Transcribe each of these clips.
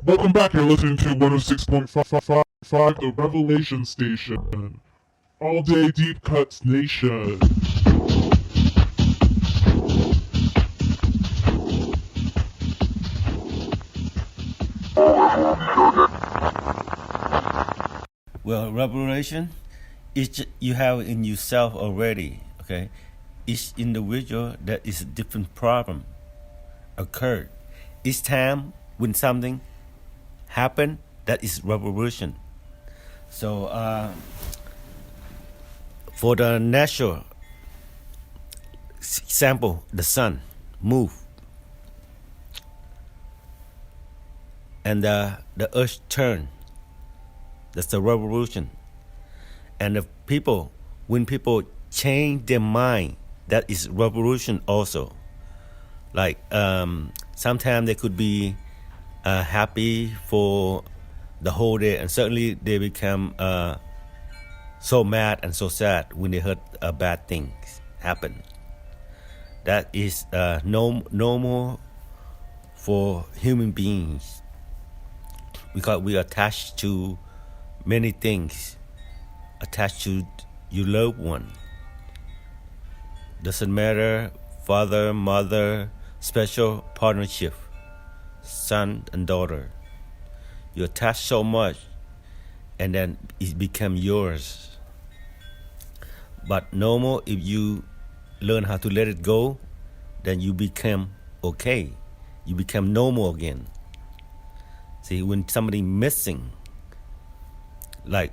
Welcome back. You're listening to 106.5, the Revelation Station. All day Deep Cuts Nation. Well, revelation is you have in yourself already. Okay, each individual that is a different problem occurred. Each time when something happened, that is revolution. So for the natural example, the sun move and the earth turn. That's the revolution. And when people change their mind, that is revolution also. Like sometimes they could be happy for the whole day, and suddenly they become so mad and so sad when they heard bad things happen. That is normal for human beings because we are attached to many things, attached to your loved one. Doesn't matter, father, mother, special partnership, son and daughter. You attach so much and then it becomes yours. But normal, if you learn how to let it go, then you become okay. You become normal again. See, when somebody missing, like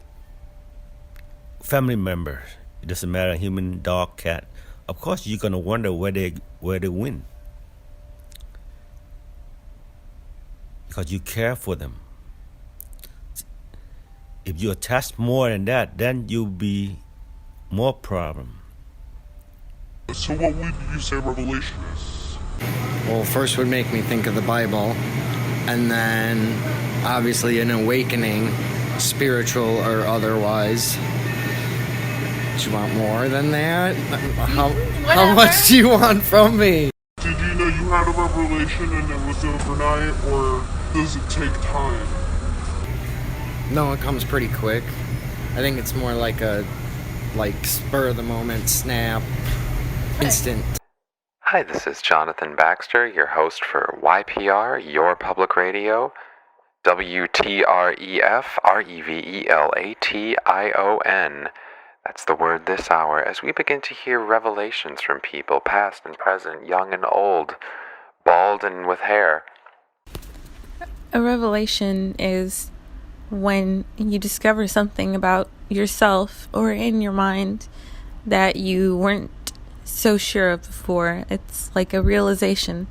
family member, it doesn't matter, human, dog, cat, of course you're gonna wonder where they went, because you care for them. If you attach more than that, then you'll be more problem. So what would you say revelation is? Well, first would make me think of the Bible, and then obviously an awakening, spiritual or otherwise. Do you want more than that? How much do you want from me? Did you know you had a revelation and it was overnight, or does it take time? No, it comes pretty quick. I think it's more like a spur of the moment, snap, instant. Hi, this is Jonathan Baxter, your host for YPR, Your Public Radio, WTREF, REVELATION. That's the word this hour, as we begin to hear revelations from people, past and present, young and old, bald and with hair. A revelation is when you discover something about yourself or in your mind that you weren't so sure of before. It's like a realization.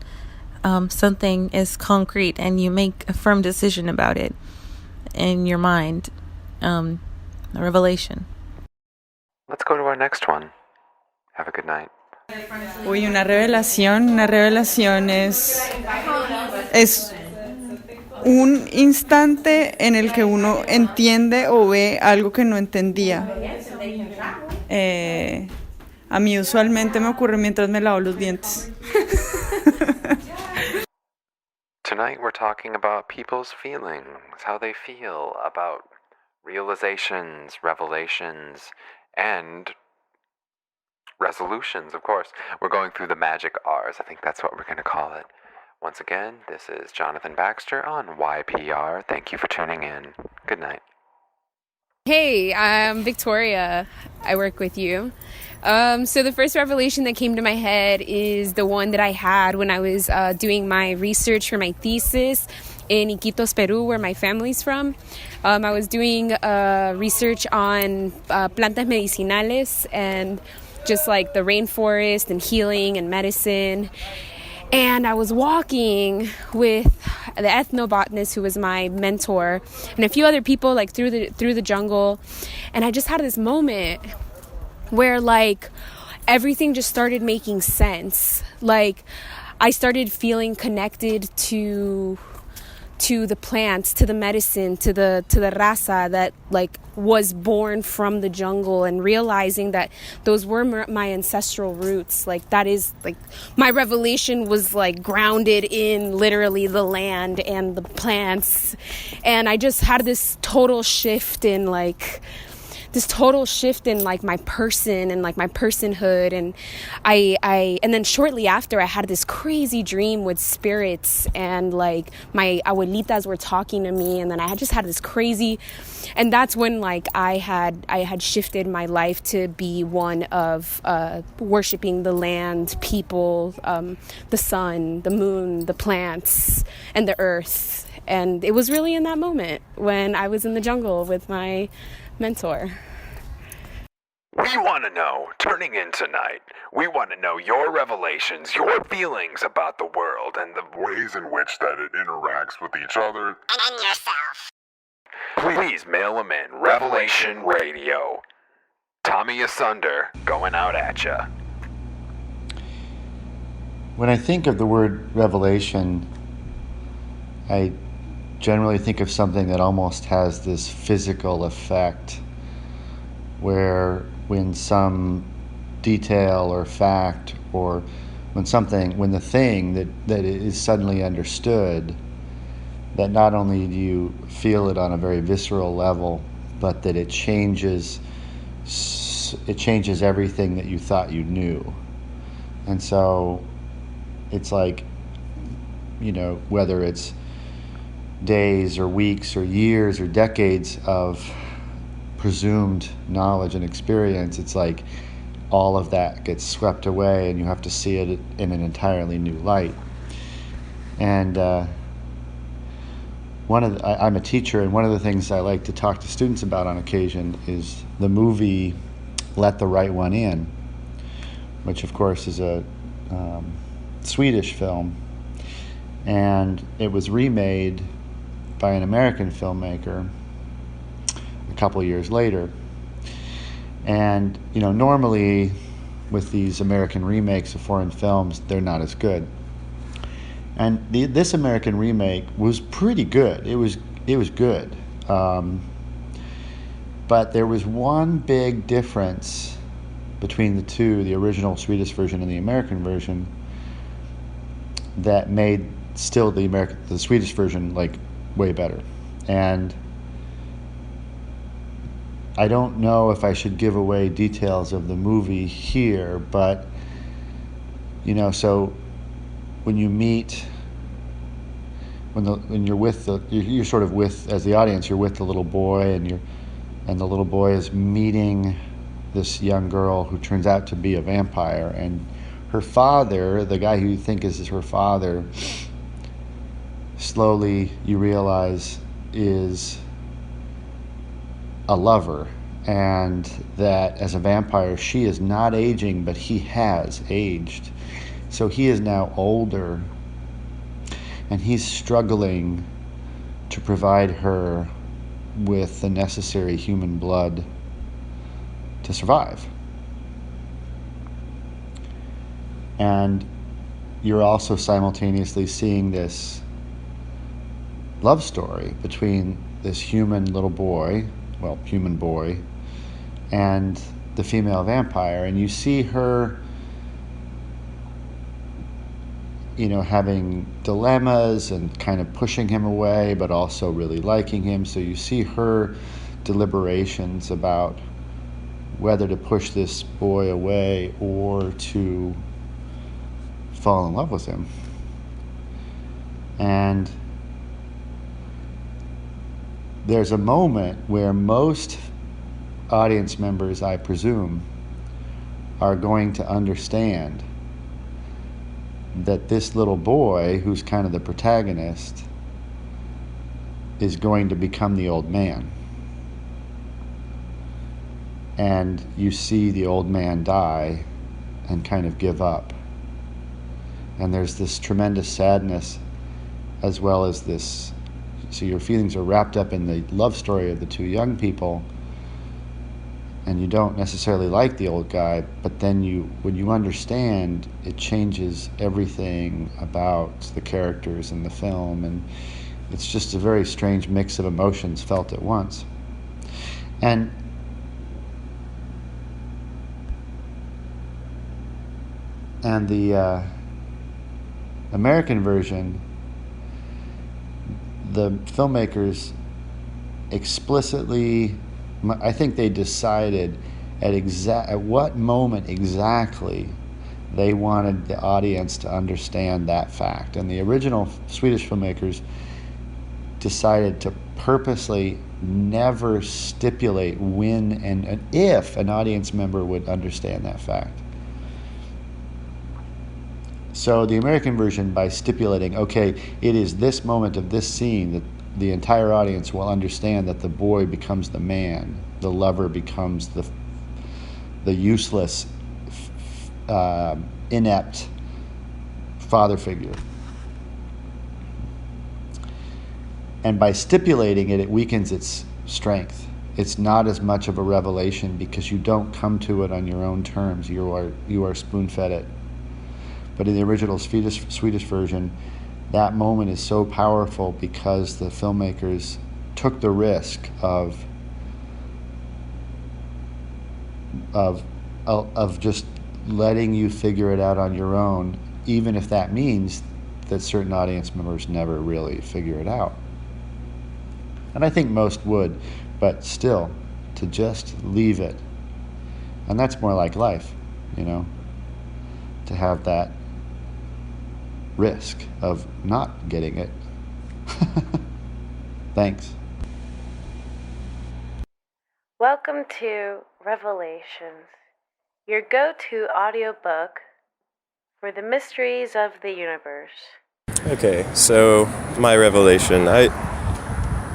Something is concrete and you make a firm decision about it in your mind. A revelation. Let's go to our next one. Have a good night. Uy, una revelación es un instante en el que uno entiende o ve algo que no entendía. A mí usualmente me ocurre mientras me lavo los dientes. Tonight we're talking about people's feelings, how they feel about realizations, revelations, and resolutions, of course. We're going through the magic R's. I think that's what we're going to call it. Once again, this is Jonathan Baxter on YPR. Thank you for tuning in. Good night. Hey, I'm Victoria. I work with you. So the first revelation that came to my head is the one that I had when I was doing my research for my thesis in Iquitos, Peru, where my family's from. I was doing research on plantas medicinales and just like the rainforest and healing and medicine. And I was walking with the ethnobotanist who was my mentor and a few other people like through the jungle. And I just had this moment where like everything just started making sense. Like I started feeling connected to to the plants, to the medicine, to the raza that like was born from the jungle, and realizing that those were my ancestral roots. Like that is like my revelation was like grounded in literally the land and the plants. And I just had this total shift in my person and like my personhood. And and then shortly after, I had this crazy dream with spirits, and like my abuelitas were talking to me, and then I just had this crazy, and that's when like I had shifted my life to be one of worshiping the land, people, the sun, the moon, the plants, and the earth. And it was really in that moment when I was in the jungle with my mentor. We want to know, turning in tonight, we want to know your revelations, your feelings about the world, and the Ways in which that it interacts with each other. And yourself. Please mail them in. Revelation Radio. Tommy Asunder going out at ya. When I think of the word revelation, I generally think of something that almost has this physical effect, where when some detail or fact, or when the thing that is suddenly understood, that not only do you feel it on a very visceral level, but that it changes everything that you thought you knew. And so it's like, whether it's days or weeks or years or decades of presumed knowledge and experience, it's like all of that gets swept away and you have to see it in an entirely new light. And I'm a teacher, and one of the things I like to talk to students about on occasion is the movie Let the Right One In, which of course is a Swedish film, and it was remade by an American filmmaker a couple years later. And normally with these American remakes of foreign films, they're not as good. And this American remake was pretty good. It was good, but there was one big difference between the two, the original Swedish version and the American version, that made still the Swedish version like way better. And I don't know if I should give away details of the movie here, but so when you meet, when you're with you're sort of with, as the audience, you're with the little boy, and the little boy is meeting this young girl who turns out to be a vampire, and her father, the guy who you think is her father, slowly you realize is a lover, and that as a vampire she is not aging, but he has aged. So he is now older, and he's struggling to provide her with the necessary human blood to survive. And you're also simultaneously seeing this love story between this human boy, and the female vampire, and you see her having dilemmas and kind of pushing him away, but also really liking him. So you see her deliberations about whether to push this boy away or to fall in love with him. And there's a moment where most audience members, I presume, are going to understand that this little boy, who's kind of the protagonist, is going to become the old man. And you see the old man die and kind of give up. And there's this tremendous sadness, as well as this, so your feelings are wrapped up in the love story of the two young people, and you don't necessarily like the old guy, but then when you understand, it changes everything about the characters in the film, It's just a very strange mix of emotions felt at once. And the American version, the filmmakers explicitly, I think they decided at what moment exactly they wanted the audience to understand that fact. And the original Swedish filmmakers decided to purposely never stipulate when and if an audience member would understand that fact. So the American version, by stipulating, okay, it is this moment of this scene that the entire audience will understand that the boy becomes the man, the lover becomes the useless, inept father figure. And by stipulating it, it weakens its strength. It's not as much of a revelation because you don't come to it on your own terms. You are spoon-fed it. But in the original Swedish version, that moment is so powerful because the filmmakers took the risk of just letting you figure it out on your own, even if that means that certain audience members never really figure it out. And I think most would, but still, to just leave it. And that's more like life, to have that risk of not getting it. Thanks. Welcome to Revelations, your go-to audiobook for the mysteries of the universe. Okay, so my revelation.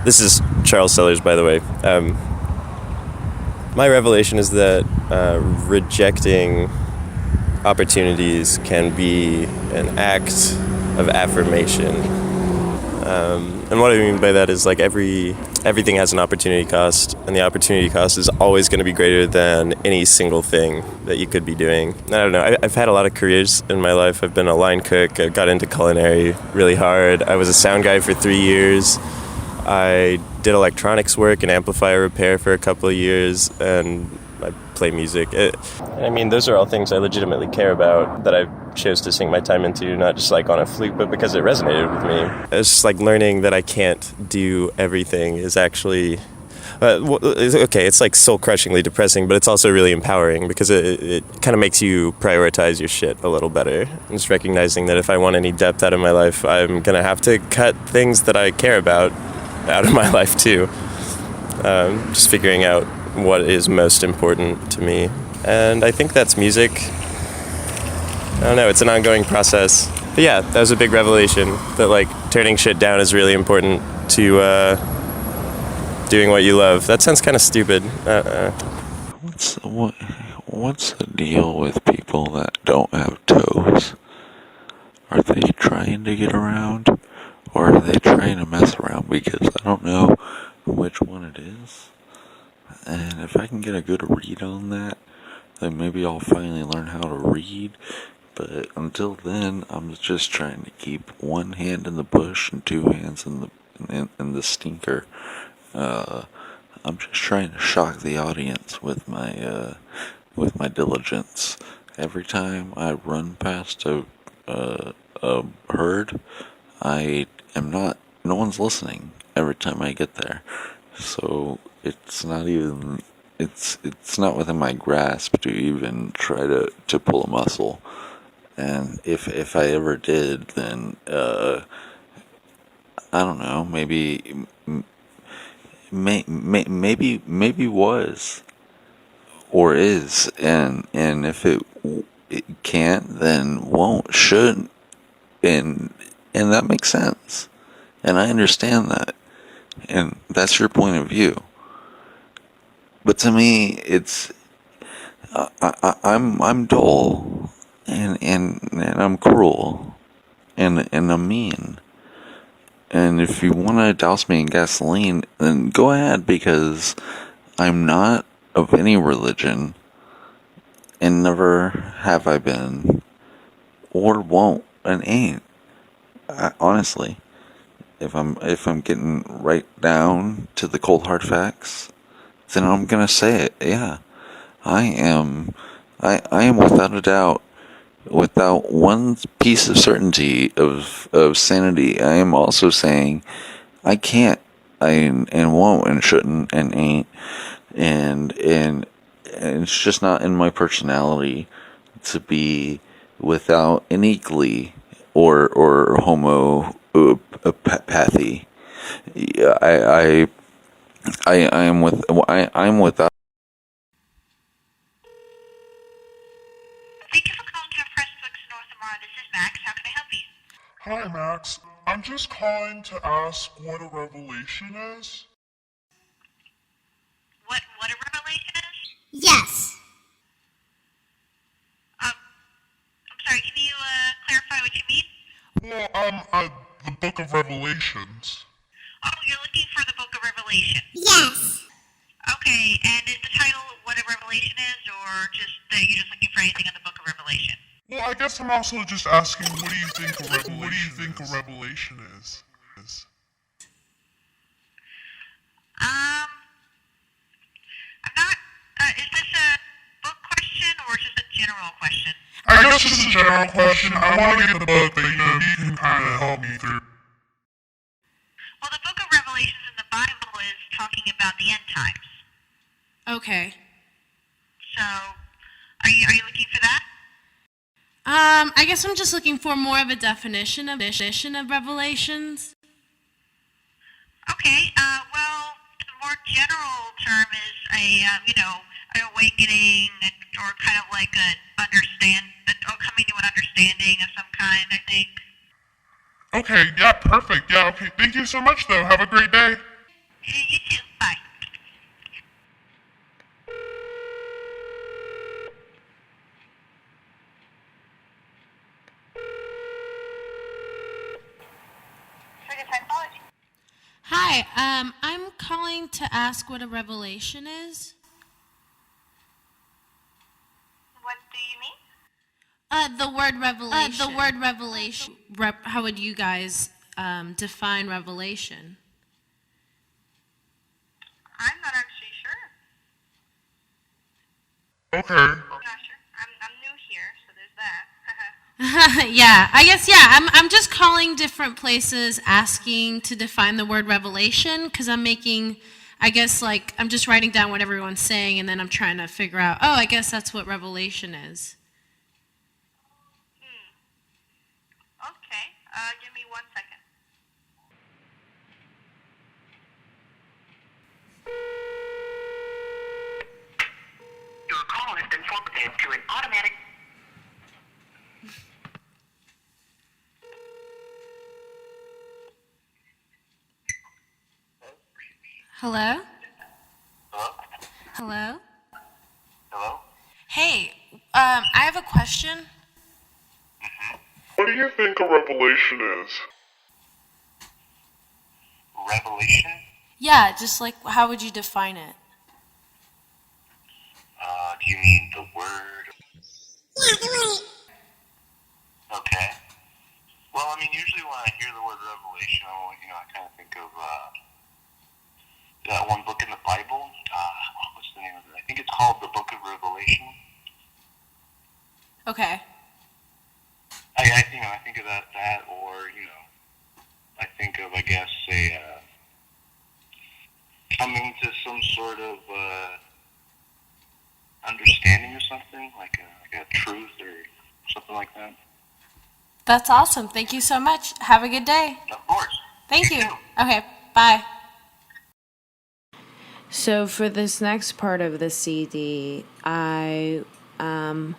This is Charles Sellers, by the way. My revelation is that rejecting opportunities can be an act of affirmation. And what I mean by that is like everything has an opportunity cost, and the opportunity cost is always going to be greater than any single thing that you could be doing. I don't know. I've had a lot of careers in my life. I've been a line cook. I got into culinary really hard. I was a sound guy for 3 years. I did electronics work and amplifier repair for a couple of years, and I play music. Those are all things I legitimately care about that I chose to sink my time into, not just like on a fluke, but because it resonated with me. It's just like learning that I can't do everything is actually, it's like soul-crushingly depressing, but it's also really empowering because it kind of makes you prioritize your shit a little better. And just recognizing that if I want any depth out of my life, I'm going to have to cut things that I care about out of my life too. Just figuring out what is most important to me. And I think that's music. I don't know, it's an ongoing process. But yeah, that was a big revelation that like turning shit down is really important to doing what you love. That sounds kind of stupid. What's the deal with people that don't have toes? Are they trying to get around? Or are they trying to mess around? Because I don't know which one it is. And if I can get a good read on that, then maybe I'll finally learn how to read. But until then, I'm just trying to keep one hand in the bush and two hands in the stinker. I'm just trying to shock the audience with my diligence. Every time I run past a herd, no one's listening every time I get there. So it's not within my grasp to even try to pull a muscle. And if I ever did, then I don't know, maybe was or is, and if it can't, then won't, shouldn't, and that makes sense, and I understand that, and that's your point of view. But to me, it's I'm dull, and I'm cruel, and I'm mean. And if you want to douse me in gasoline, then go ahead, because I'm not of any religion, and never have I been, or won't, and ain't. Honestly, if I'm getting right down to the cold hard facts, then I'm gonna say it. Yeah, I am. I am without a doubt, without one piece of certainty of sanity. I am also saying I can't, and won't, and shouldn't, and ain't, and it's just not in my personality to be without innately or homoopathy. Yeah, I am I'm without. Thank you for calling to Press Books North Amara. This is Max. How can I help you? Hi, Max. I'm just calling to ask what a revelation is. What a revelation is? Yes. I'm sorry, can you clarify what you mean? Well, the Book of Revelations. Oh, you're looking for the Book of Revelation. Yes. Okay, and is the title what a revelation is, or just that you're just looking for anything in the Book of Revelation? Well, I guess I'm also just asking, what do you think a revelation is? I'm not, is this a book question, or just a general question? I guess just a general question. I want to get the book, but you can kind of help me through. Well, the Book of Revelations in the Bible is talking about the end times. Okay. So, are you looking for that? I guess I'm just looking for more of a definition of Revelations. Okay, well, the more general term is an awakening, or kind of like coming to an understanding of some kind, I think. Okay, yeah, perfect. Yeah, okay. Thank you so much, though. Have a great day. You too. Bye. Hi, I'm calling to ask what a revelation is. What do you mean? The word revelation. How would you guys define revelation? I'm not actually sure. Okay. I'm not sure. I'm new here, so there's that. Yeah, I guess, yeah. I'm just calling different places asking to define the word revelation because I'm making, I guess, like, I'm just writing down what everyone's saying and then I'm trying to figure out, oh, I guess that's what revelation is. Okay, give me 1 second. Your call has been forwarded to an automatic... Hello? Hello? Hello? Hello? Hey, I have a question. What do you think a revelation is? Revelation? Yeah, just like, how would you define it? Do you mean the word? Yeah, the word. Okay. Well, I mean, usually when I hear the word revelation, I kind of think of that one book in the Bible. What's the name of it? I think it's called the Book of Revelation. Okay. I think of that, or I think of, I guess, coming to some sort of understanding or something, like a truth or something like that. That's awesome. Thank you so much. Have a good day. Of course. Thank you. Okay, bye. So for this next part of the CD, on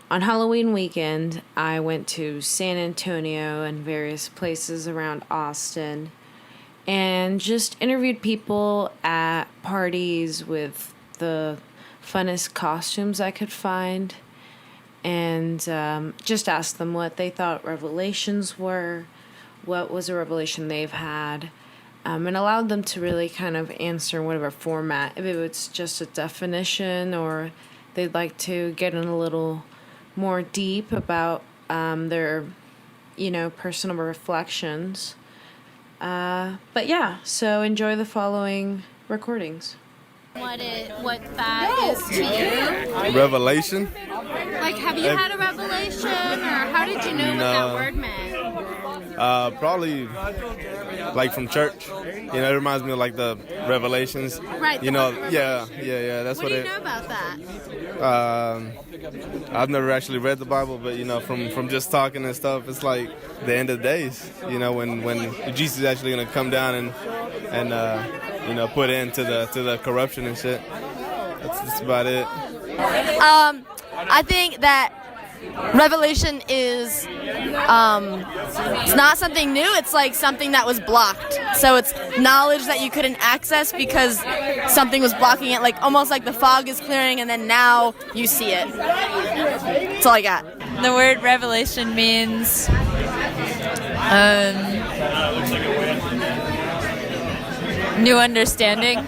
Halloween weekend, I went to San Antonio and various places around Austin and just interviewed people at parties with the funnest costumes I could find and just asked them what they thought revelations were, what was a revelation they've had, and allowed them to really kind of answer in whatever format, if it was just a definition or they'd like to get in a little more deep about their, personal reflections. But yeah, so enjoy the following recordings. What that is to you? Revelation? Like, have you had a revelation, or how did you know what that word meant? Probably like from church. You know, it reminds me of like the Revelations. Right. You know, yeah. That's what do you know about that? I've never actually read the Bible, but you know, from just talking and stuff, it's like the end of days. You know, when Jesus is actually gonna come down and you know, put end to the corruption and shit. That's about it. I think that Revelation is it's not something new. It's like something that was blocked. So it's knowledge that you couldn't access because something was blocking it. Like almost like the fog is clearing, and then now you see it. That's all I got. The word revelation means new understanding.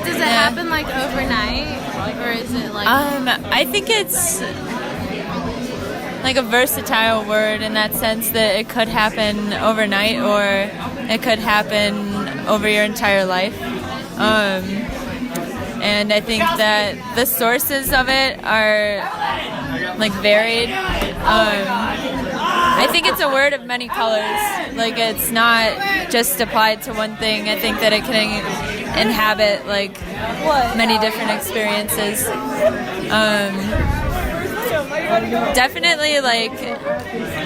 Does it happen like overnight, or is it like? I think it's like a versatile word in that sense that it could happen overnight or it could happen over your entire life. And I think that the sources of it are like varied. I think it's a word of many colors. Like it's not just applied to one thing. I think that it can inhabit like many different experiences. Definitely, like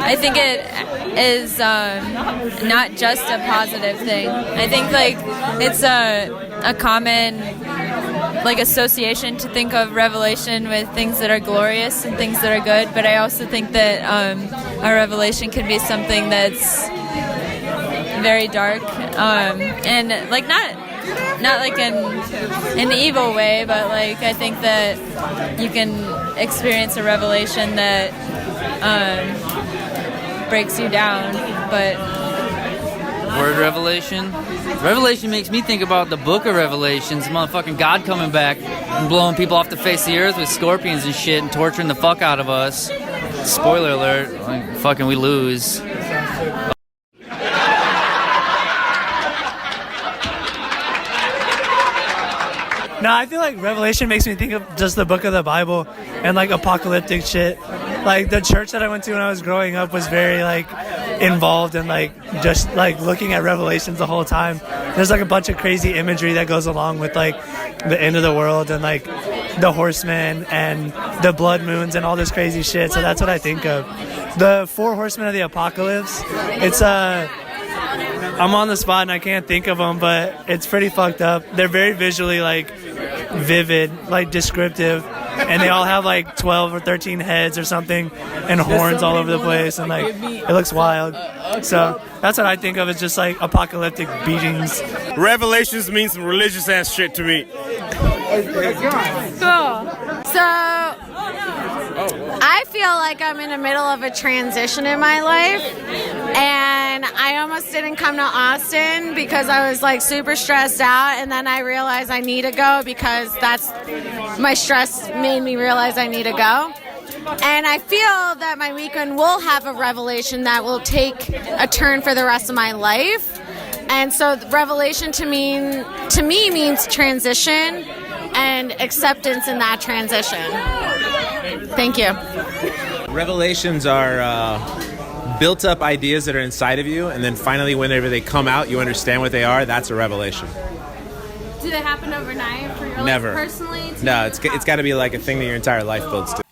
I think it is not just a positive thing. I think like it's a common like association to think of revelation with things that are glorious and things that are good, but I also think that a revelation can be something that's very dark and like not like in an evil way, but like I think that you can experience a revelation that breaks you down. But word revelation makes me think about the book of Revelations, motherfucking God coming back and blowing people off the face of the earth with scorpions and shit and torturing the fuck out of us. Spoiler alert, like, fucking we lose. No, I feel like Revelation makes me think of just the book of the Bible and like apocalyptic shit. Like the church that I went to when I was growing up was very like involved in like just like looking at Revelations the whole time. There's like a bunch of crazy imagery that goes along with like the end of the world and like the horsemen and the blood moons and all this crazy shit. So that's what I think of. The 4 horsemen of the apocalypse. It's I'm on the spot and I can't think of them, but it's pretty fucked up. They're very visually like vivid, like descriptive, and they all have like 12 or 13 heads or something and horns all over the place, and like it looks wild. So that's what I think of as just like apocalyptic beatings. Revelations means some religious ass shit to me. Cool. So I feel like I'm in the middle of a transition in my life, and I almost didn't come to Austin because I was like super stressed out, and then I realized I need to go because my stress made me realize I need to go. And I feel that my weekend will have a revelation that will take a turn for the rest of my life. And so revelation to me means transition and acceptance in that transition. Thank you. Revelations are built up ideas that are inside of you, and then finally whenever they come out, you understand what they are. That's a revelation. Do they happen overnight for your Never. life personally? No, it's got to be like a thing that your entire life builds to.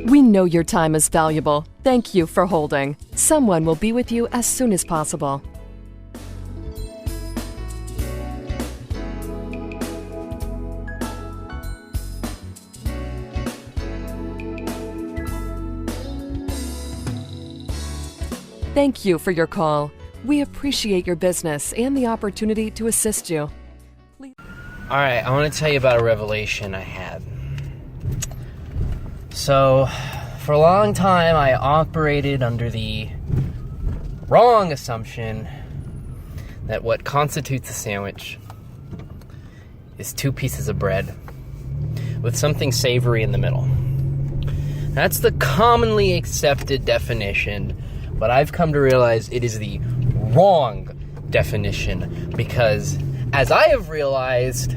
We know your time is valuable. Thank you for holding. Someone will be with you as soon as possible. Thank you for your call. We appreciate your business and the opportunity to assist you. All right, I want to tell you about a revelation I had. So, for a long time, I operated under the wrong assumption that what constitutes a sandwich is 2 pieces of bread with something savory in the middle. That's the commonly accepted definition, but I've come to realize it is the wrong definition, because as I have realized,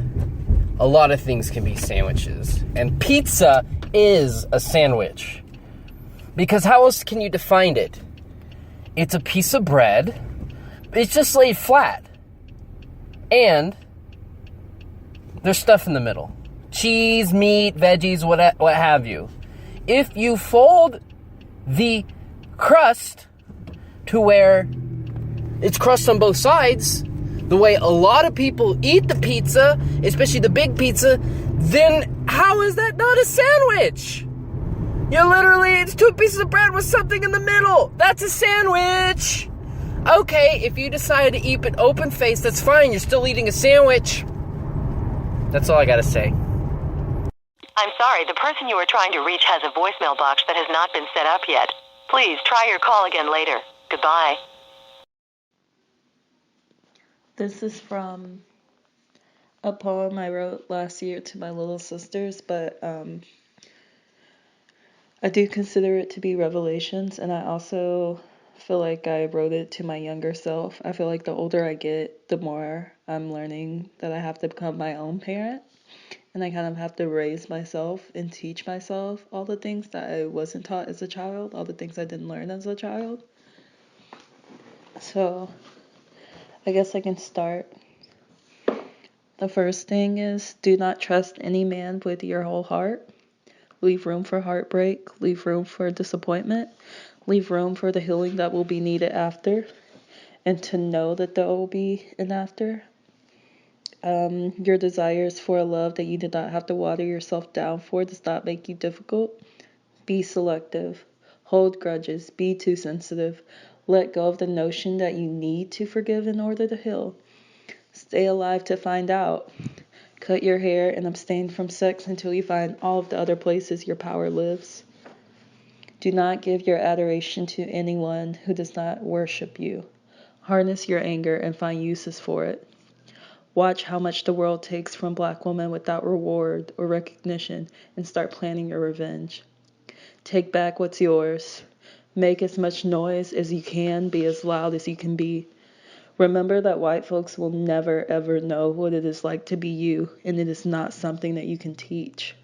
a lot of things can be sandwiches, and pizza is a sandwich. Because how else can you define it? It's a piece of bread, it's just laid flat, and there's stuff in the middle. Cheese, meat, veggies, what have you. If you fold the crust to where it's crust on both sides, the way a lot of people eat the pizza, especially the big pizza, then how is that not a sandwich? It's 2 pieces of bread with something in the middle. That's a sandwich. Okay, if you decide to eat it open-faced, that's fine. You're still eating a sandwich. That's all I gotta say. I'm sorry, the person you are trying to reach has a voicemail box that has not been set up yet. Please try your call again later. Goodbye. This is from a poem I wrote last year to my little sisters, but I do consider it to be Revelations, and I also feel like I wrote it to my younger self. I feel like the older I get, the more I'm learning that I have to become my own parent, and I kind of have to raise myself and teach myself all the things that I wasn't taught as a child, all the things I didn't learn as a child. So I guess I can start. The first thing is, do not trust any man with your whole heart. Leave room for heartbreak. Leave room for disappointment. Leave room for the healing that will be needed after. And to know that there will be an after. Your desires for a love that you did not have to water yourself down for does not make you difficult. Be selective. Hold grudges. Be too sensitive. Let go of the notion that you need to forgive in order to heal. Stay alive to find out. Cut your hair and abstain from sex until you find all of the other places your power lives. Do not give your adoration to anyone who does not worship you. Harness your anger and find uses for it. Watch how much the world takes from black women without reward or recognition and start planning your revenge. Take back what's yours. Make as much noise as you can, be as loud as you can be. Remember that white folks will never ever know what it is like to be you, and it is not something that you can teach.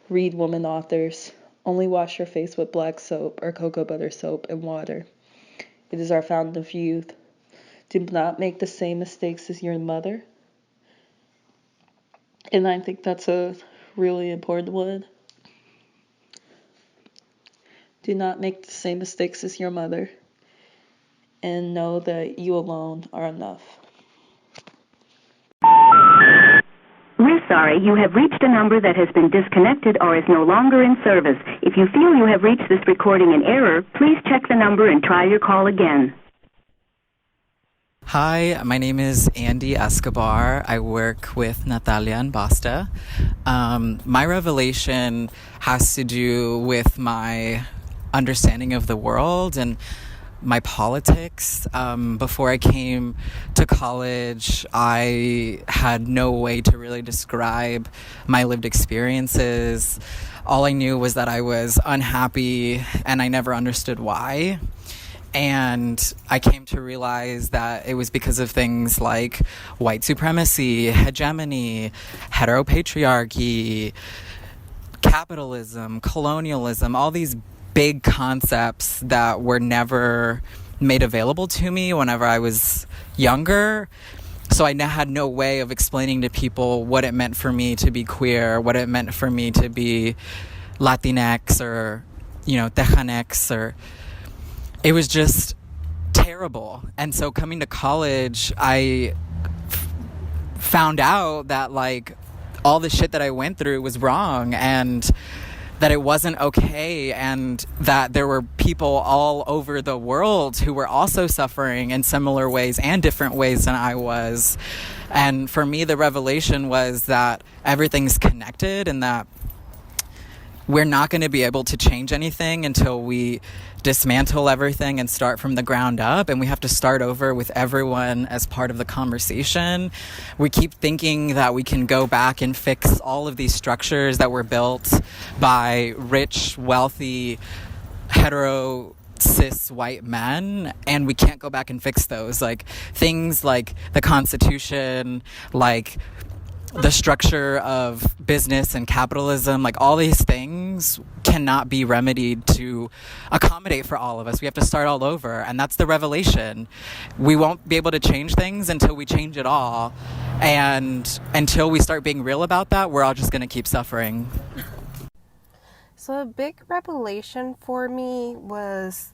Read women authors. Only wash your face with black soap or cocoa butter soap and water. It is our fountain of youth. Do not make the same mistakes as your mother. And I think that's a really important one. Do not make the same mistakes as your mother. And know that you alone are enough. We're sorry, you have reached a number that has been disconnected or is no longer in service. If you feel you have reached this recording in error, please check the number and try your call again. Hi, my name is Andy Escobar. I work with Natalia and Basta. My revelation has to do with my understanding of the world and my politics. Before I came to college, I had no way to really describe my lived experiences. All I knew was that I was unhappy and I never understood why. And I came to realize that it was because of things like white supremacy, hegemony, heteropatriarchy, capitalism, colonialism, all these big concepts that were never made available to me whenever I was younger. So I had no way of explaining to people what it meant for me to be queer, what it meant for me to be Latinx or, Tejanex, or it was just terrible. And so coming to college, I found out that all the shit that I went through was wrong and that it wasn't okay, and that there were people all over the world who were also suffering in similar ways and different ways than I was. And for me, the revelation was that everything's connected and that we're not going to be able to change anything until we dismantle everything and start from the ground up, and we have to start over with everyone as part of the conversation. We keep thinking that we can go back and fix all of these structures that were built by rich, wealthy, hetero, cis white men, and we can't go back and fix those. Like things like the Constitution, like the structure of business and capitalism, like all these things cannot be remedied to accommodate for all of us. We have to start all over, and that's the revelation. We won't be able to change things until we change it all, and until we start being real about that, we're all just going to keep suffering. So a big revelation for me was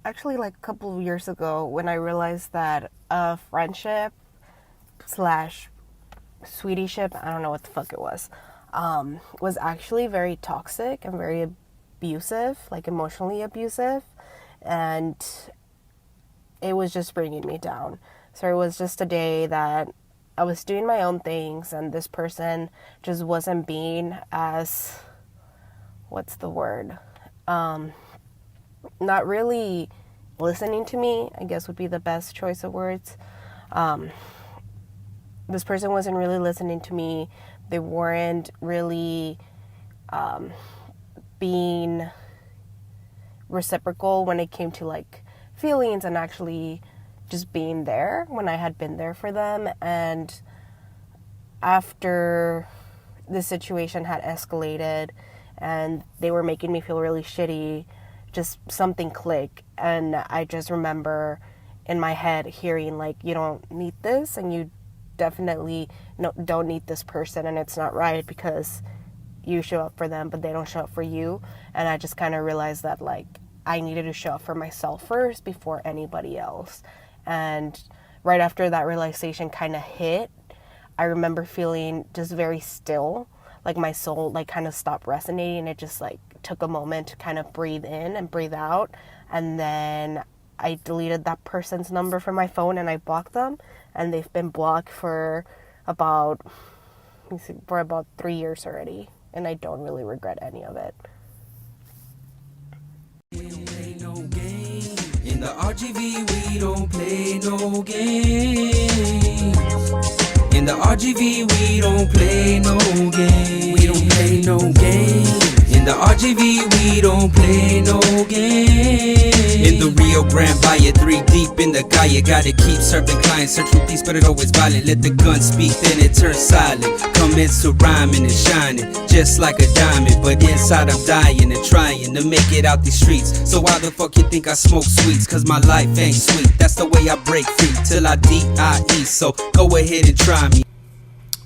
actually like a couple of years ago when I realized that a friendship / sweetieship, I don't know what the fuck it was actually very toxic and very abusive, like emotionally abusive, and it was just bringing me down. So it was just a day that I was doing my own things, and this person just wasn't being as, what's the word, not really listening to me, I guess would be the best choice of words. This person wasn't really listening to me. They weren't really being reciprocal when it came to like feelings and actually just being there when I had been there for them. And after the situation had escalated and they were making me feel really shitty, just something clicked, and I just remember in my head hearing like, you don't need this, and you definitely don't need this person, and it's not right because you show up for them but they don't show up for you. And I just kind of realized that like I needed to show up for myself first before anybody else. And right after that realization kind of hit, I remember feeling just very still, like my soul like kind of stopped resonating. It just like took a moment to kind of breathe in and breathe out, and then I deleted that person's number from my phone and I blocked them, and they've been blocked for about 3 years already, and I don't really regret any of it. In the RGV we don't play no games. In the RGV we don't play no games. We don't play no games. In the RGV we don't play no games. In the Rio Grande Valle, 3 deep in the calle. Gotta keep serving clients, search for peace but it always violent. Let the gun speak then it turns silent. Comments to rhyming and shining just like a diamond, but inside I'm dying and trying to make it out these streets. So why the fuck you think I smoke sweets? Cause my life ain't sweet. That's the way I break free till I D-I-E. So go ahead and try me.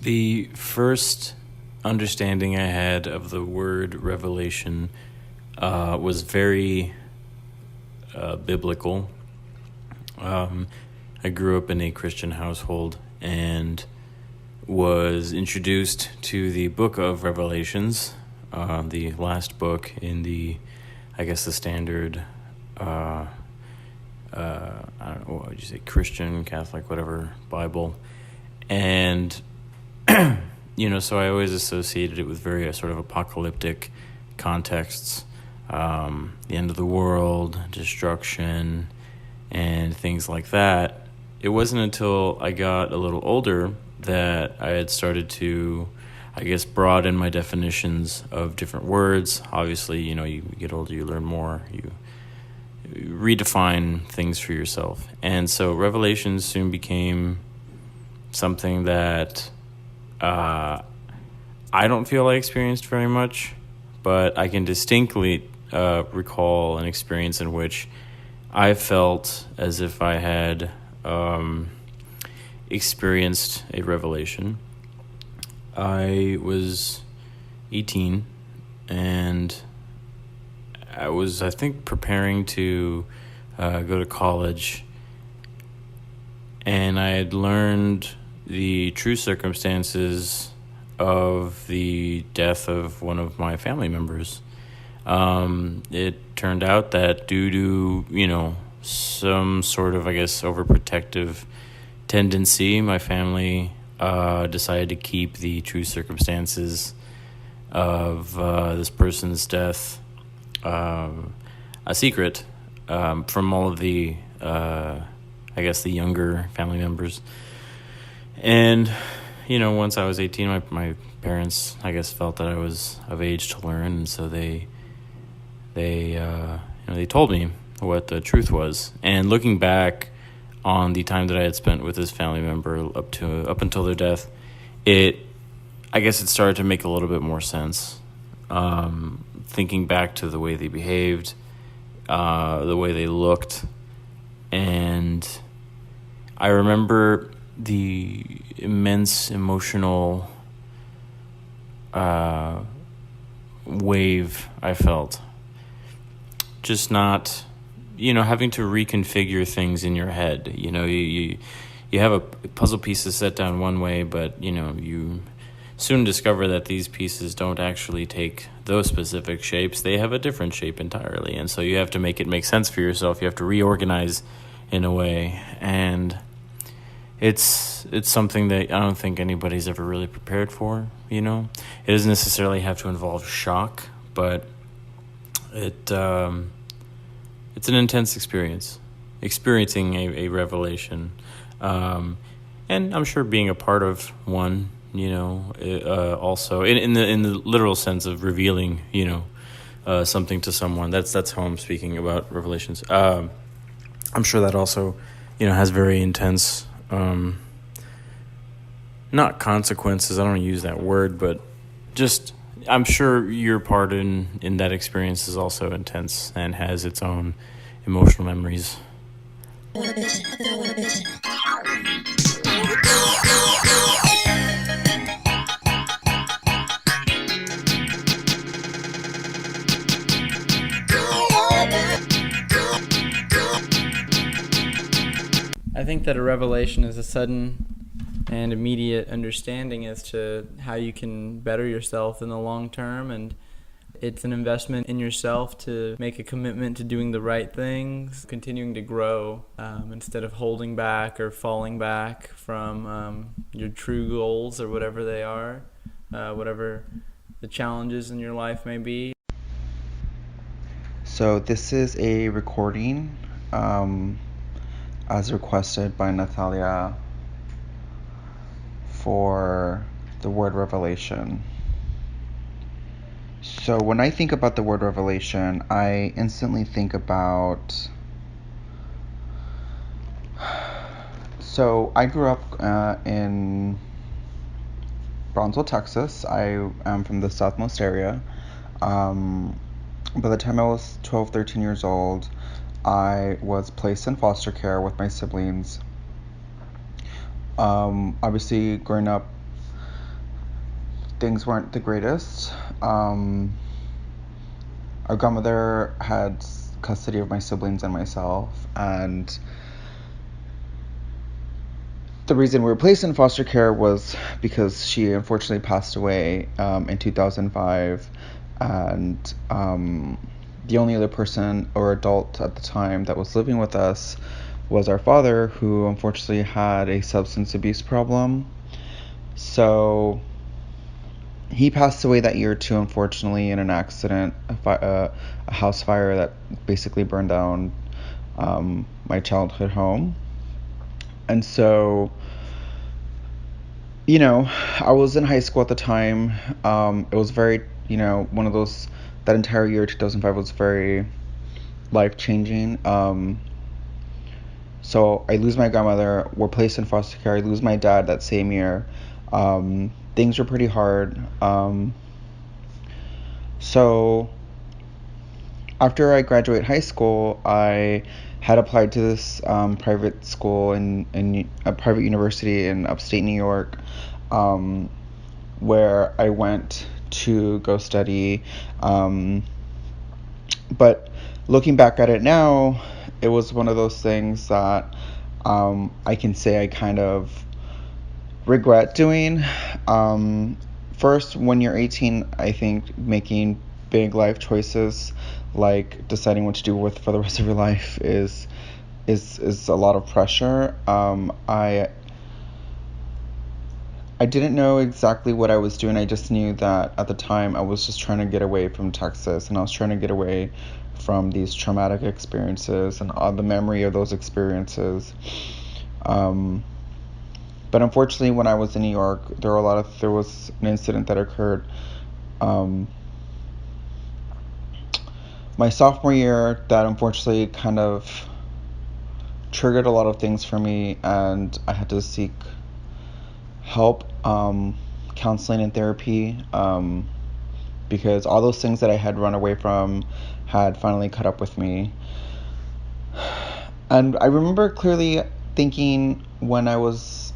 The first understanding I had of the word revelation was very biblical. I grew up in a Christian household and was introduced to the book of Revelations, the last book in the, I guess the standard, I don't know, what would you say, Christian, Catholic, whatever, Bible. And you know, so I always associated it with very sort of apocalyptic contexts, the end of the world, destruction, and things like that. It wasn't until I got a little older that I had started to, I guess, broaden my definitions of different words. Obviously, you know, you get older, you learn more, you redefine things for yourself. And so Revelations soon became something that I don't feel I experienced very much, but I can distinctly recall an experience in which I felt as if I had experienced a revelation. I was 18 and I was, I think, preparing to go to college, and I had learned the true circumstances of the death of one of my family members. It turned out that due to, you know, some sort of, I guess, overprotective tendency, my family decided to keep the true circumstances of this person's death a secret from all of the, I guess, the younger family members. And, you know, once I was 18, my parents, I guess, felt that I was of age to learn, and so they told me what the truth was. And looking back on the time that I had spent with this family member up until their death, I guess it started to make a little bit more sense. Thinking back to the way they behaved, the way they looked, and I remember the immense emotional wave I felt. Just not, having to reconfigure things in your head. You have a puzzle pieces set down one way, but, you soon discover that these pieces don't actually take those specific shapes. They have a different shape entirely, and so you have to make it make sense for yourself. You have to reorganize in a way, and it's something that I don't think anybody's ever really prepared for. It doesn't necessarily have to involve shock, but it's an intense experience, experiencing a revelation, and I'm sure being a part of one, also in the literal sense of revealing, something to someone. That's how I'm speaking about revelations. I'm sure that also, has very intense, not consequences. I don't use that word, but just, I'm sure your part in that experience is also intense and has its own emotional memories. I think that a revelation is a sudden and immediate understanding as to how you can better yourself in the long term, and it's an investment in yourself to make a commitment to doing the right things, continuing to grow instead of holding back or falling back from your true goals or whatever they are, whatever the challenges in your life may be. So this is a recording as requested by Natalia for the word revelation. So when I think about the word revelation, I instantly think about... So I grew up in Brownsville, Texas. I am from the southmost area. By the time I was 12, 13 years old, I was placed in foster care with my siblings. Obviously, growing up, things weren't the greatest. Our grandmother had custody of my siblings and myself, and the reason we were placed in foster care was because she unfortunately passed away in 2005, and the only other person or adult at the time that was living with us was our father, who unfortunately had a substance abuse problem. So he passed away that year too, unfortunately, in an accident, a house fire that basically burned down my childhood home. And so, I was in high school at the time. It was very, one of those, that entire year, 2005, was very life-changing. So I lose my grandmother, we're placed in foster care, I lose my dad that same year. Things were pretty hard. So after I graduated high school, I had applied to this private school in a private university in upstate New York, where I went to go study. But looking back at it now, it was one of those things that I can say I kind of regret doing. First, when you're 18, I think making big life choices, like deciding what to do with for the rest of your life, is a lot of pressure. I I didn't know exactly what I was doing. I just knew that at the time I was just trying to get away from Texas, and I was trying to get away from these traumatic experiences and all the memory of those experiences. But unfortunately, when I was in New York, there was an incident that occurred my sophomore year that unfortunately kind of triggered a lot of things for me, and I had to seek help, counseling and therapy, because all those things that I had run away from had finally caught up with me. And I remember clearly thinking when I was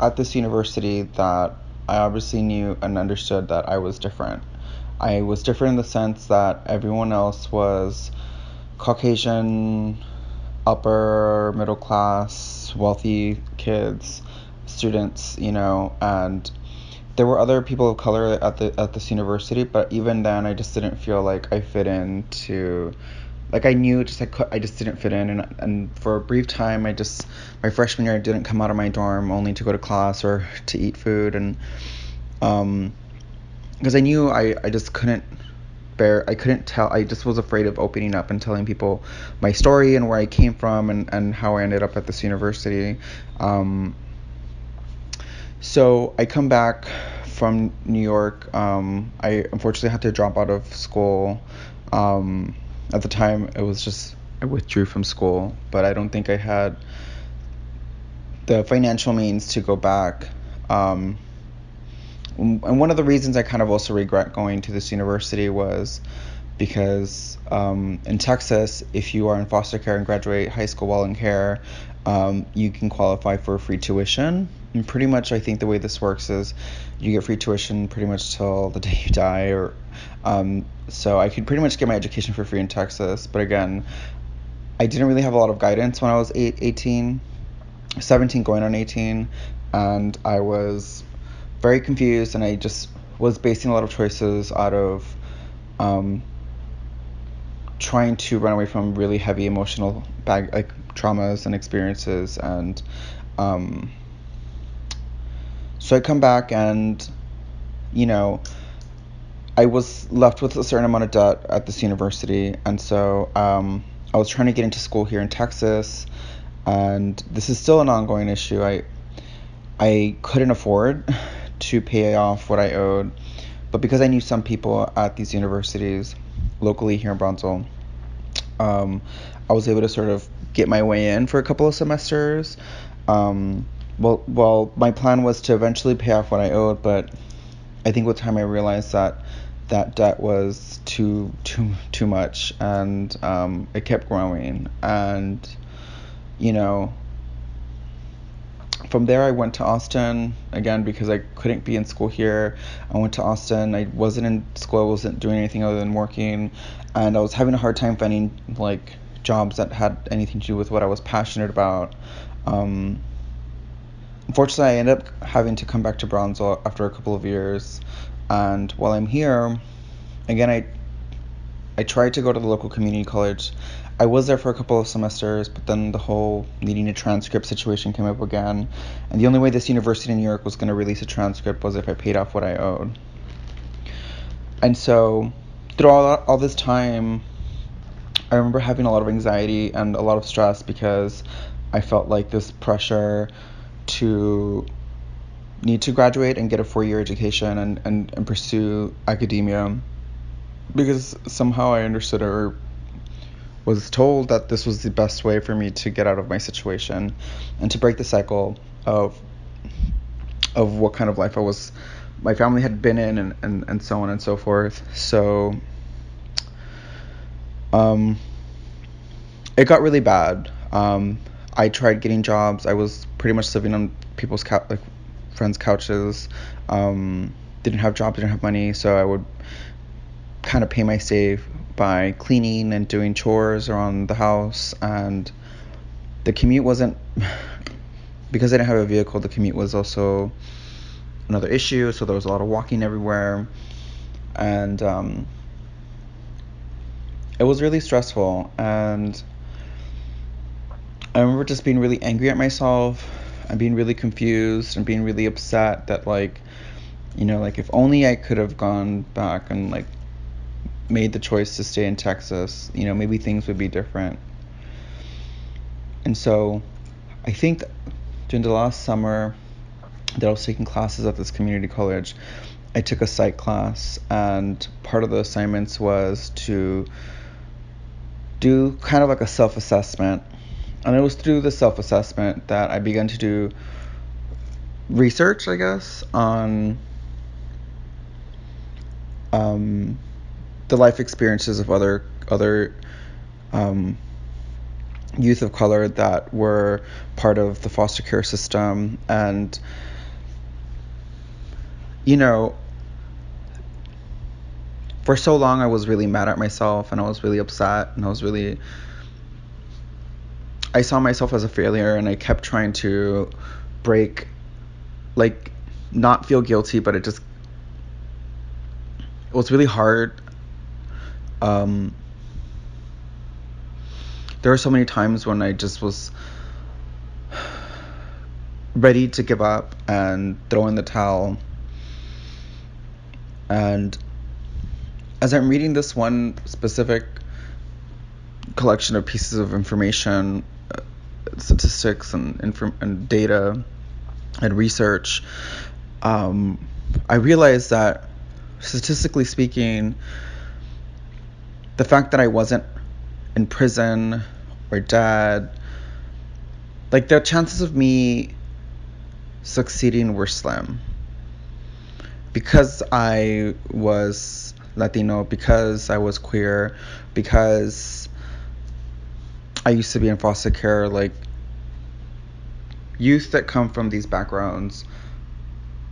at this university that I obviously knew and understood that I was different. I was different in the sense that everyone else was Caucasian, upper middle class, wealthy kids, students, and there were other people of color at this university, but even then I just didn't feel like I fit into, like I knew I just didn't fit in, and for a brief time my freshman year I didn't come out of my dorm only to go to class or to eat food, and because I knew I just couldn't tell. I just was afraid of opening up and telling people my story and where I came from and how I ended up at this university. So I come back from New York. I unfortunately had to drop out of school. At the time, it was just I withdrew from school, but I don't think I had the financial means to go back. And one of the reasons I kind of also regret going to this university was because in Texas, if you are in foster care and graduate high school while in care, you can qualify for free tuition. And pretty much I think the way this works is you get free tuition pretty much till the day you die, or so I could pretty much get my education for free in Texas. But again, I didn't really have a lot of guidance when I was 17 going on 18, and I was very confused, and I just was basing a lot of choices out of trying to run away from really heavy emotional traumas and experiences, and so I come back, and I was left with a certain amount of debt at this university, and so I was trying to get into school here in Texas, and this is still an ongoing issue. I couldn't afford to pay off what I owed, but because I knew some people at these universities locally here in Bronzeville, I was able to sort of get my way in for a couple of semesters. Well, my plan was to eventually pay off what I owed, but I think with time I realized that debt was too much, and it kept growing, and from there I went to Austin again because I couldn't be in school here. I went to Austin. I wasn't in school. I wasn't doing anything other than working, and I was having a hard time finding jobs that had anything to do with what I was passionate about. Unfortunately, I ended up having to come back to Bronzeville after a couple of years, and while I'm here, again, I tried to go to the local community college. I was there for a couple of semesters, but then the whole needing a transcript situation came up again, and the only way this university in New York was going to release a transcript was if I paid off what I owed. And so through all this time, I remember having a lot of anxiety and a lot of stress because I felt like this pressure to need to graduate and get a 4-year education and pursue academia, because somehow I understood or was told that this was the best way for me to get out of my situation and to break the cycle of what kind of life my family had been in, and so on and so forth. So it got really bad. I tried getting jobs. I was pretty much living on people's friends' couches. Didn't have jobs, didn't have money, so I would kind of pay my save by cleaning and doing chores around the house. And the commute wasn't, because I didn't have a vehicle, the commute was also another issue, so there was a lot of walking everywhere, and it was really stressful. And I remember just being really angry at myself I'm being really confused and being really upset that, like, you know, like, if only I could have gone back and, like, made the choice to stay in Texas, you know, maybe things would be different. And so I think during the last summer that I was taking classes at this community college, I took a psych class, and part of the assignments was to do kind of like a self-assessment. And it was through the self-assessment that I began to do research, I guess, on the life experiences of other youth of color that were part of the foster care system. And, you know, for so long I was really mad at myself, and I was really upset, and I saw myself as a failure, and I kept trying to break, like, not feel guilty, but it was really hard. There were so many times when I just was ready to give up and throw in the towel. And as I'm reading this one specific collection of pieces of information, statistics and data and research, I realized that, statistically speaking, the fact that I wasn't in prison or dead, like, the chances of me succeeding were slim. Because I was Latino, because I was queer, because I used to be in foster care, like, youth that come from these backgrounds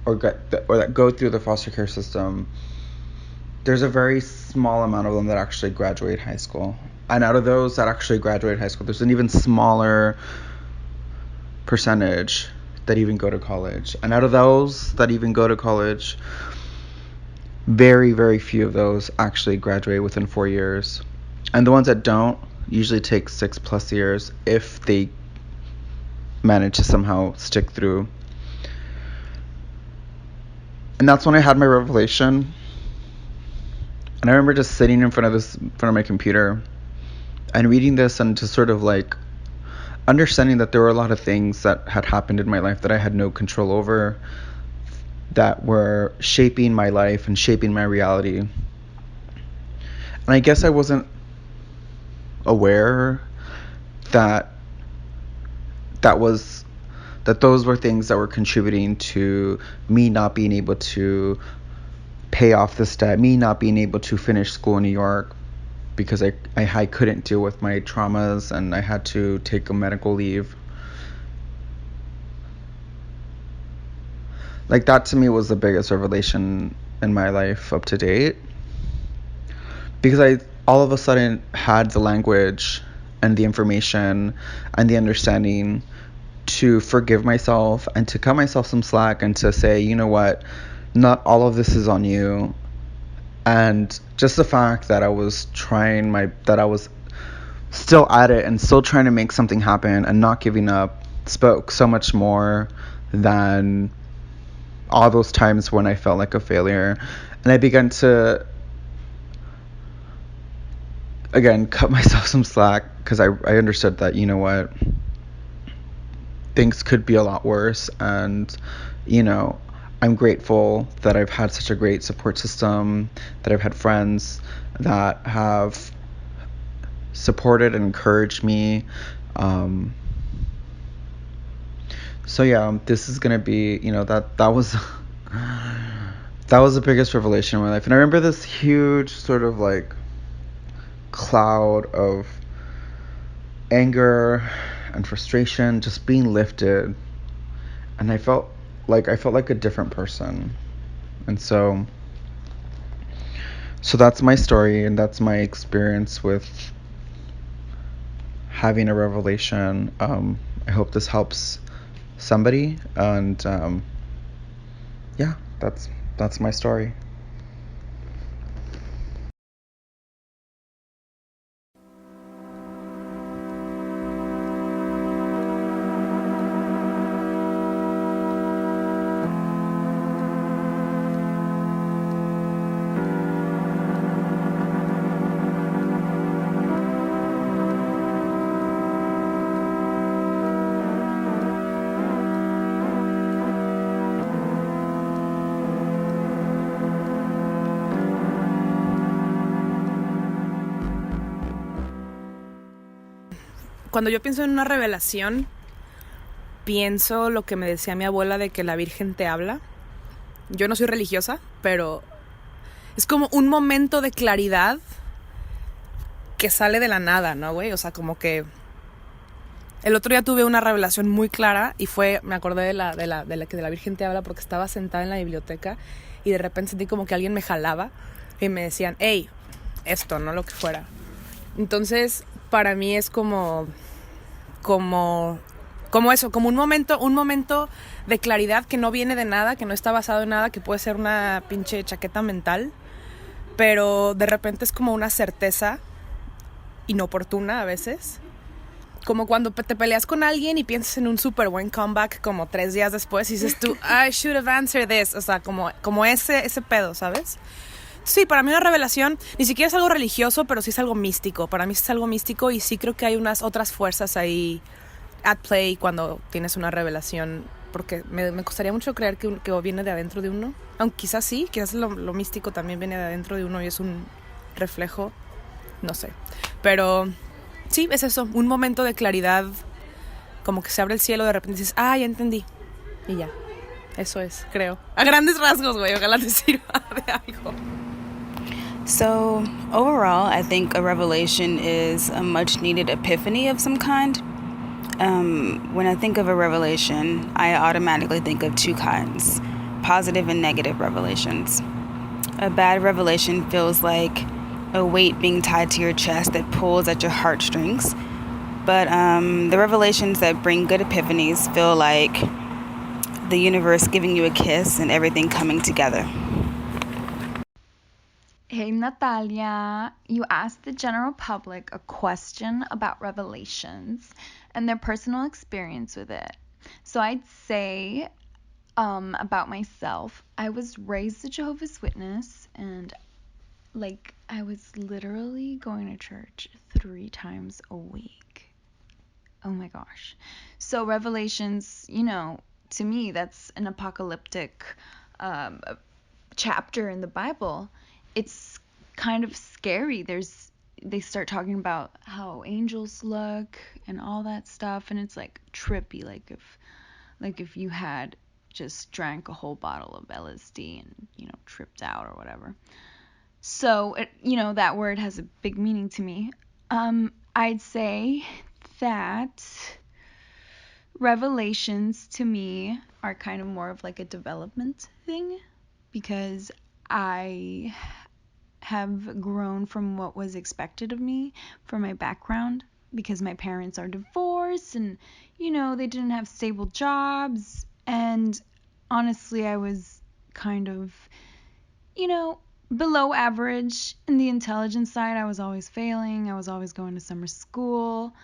or that go through the foster care system, there's a very small amount of them that actually graduate high school. And out of those that actually graduate high school, there's an even smaller percentage that even go to college. And out of those that even go to college, very, very few of those actually graduate within 4 years. And the ones that don't usually take 6+ years if they manage to somehow stick through. And that's when I had my revelation. And I remember just sitting in front of my computer and reading this, and just sort of like understanding that there were a lot of things that had happened in my life that I had no control over, that were shaping my life and shaping my reality. And I guess I wasn't aware that those were things that were contributing to me not being able to pay off this debt, me not being able to finish school in New York, because I couldn't deal with my traumas, and I had to take a medical leave. Like, that to me was the biggest revelation in my life up to date, because I all of a sudden had the language and the information and the understanding to forgive myself and to cut myself some slack and to say, you know what, not all of this is on you. And just the fact that I was still at it and still trying to make something happen and not giving up spoke so much more than all those times when I felt like a failure. And I began to, again, cut myself some slack, because I understood that, you know what, things could be a lot worse. And, you know, I'm grateful that I've had such a great support system, that I've had friends that have supported and encouraged me. So yeah, this is gonna be, you know, that was the biggest revelation in my life. And I remember this huge sort of like cloud of anger and frustration just being lifted, and I felt like a different person. And so that's my story, and that's my experience with having a revelation. I hope this helps somebody, and yeah, that's my story. cuando yo pienso en una revelación, pienso lo que me decía mi abuela de que la Virgen te habla. Yo no soy religiosa, pero es como un momento de claridad que sale de la nada, ¿no, güey? O sea, como que el otro día tuve una revelación muy clara y me acordé de la que de la Virgen te habla porque estaba sentada en la biblioteca y de repente sentí como que alguien me jalaba y me decían, hey, esto, no lo que fuera. Entonces, para mí es como eso, como un momento de claridad que no viene de nada, que no está basado en nada, que puede ser una pinche chaqueta mental, pero de repente es como una certeza inoportuna a veces. Como cuando te peleas con alguien y piensas en un súper buen comeback como 3 días después y dices tú, I should have answered this. O sea, como ese pedo, ¿sabes? Sí, para mí una revelación ni siquiera es algo religioso, pero sí es algo místico. Para mí es algo místico y sí creo que hay unas otras fuerzas ahí at play cuando tienes una revelación. Porque me costaría mucho creer que viene de adentro de uno. Aunque quizás sí, quizás lo místico también viene de adentro de uno y es un reflejo, no sé. Pero sí, es eso, un momento de claridad, como que se abre el cielo, de repente dices, ya entendí. Y ya, eso es, creo. A grandes rasgos, güey, ojalá te sirva de algo. So, overall, I think a revelation is a much-needed epiphany of some kind. When I think of a revelation, I automatically think of 2 kinds, positive and negative revelations. A bad revelation feels like a weight being tied to your chest that pulls at your heartstrings. But the revelations that bring good epiphanies feel like the universe giving you a kiss and everything coming together. Hey Natalia, you asked the general public a question about revelations and their personal experience with it. So I'd say about myself, I was raised a Jehovah's Witness, and I was literally going to church 3 times a week. Oh my gosh. So revelations, to me, that's an apocalyptic chapter in the Bible. It's kind of scary. They start talking about how angels look and all that stuff, and it's like trippy, like if you had just drank a whole bottle of LSD and tripped out or whatever. So that word has a big meaning to me. I'd say that revelations to me are kind of more of like a development thing, because I have grown from what was expected of me for my background, because my parents are divorced and they didn't have stable jobs, and honestly I was kind of below average in the intelligence side. I was always failing. I was always going to summer school.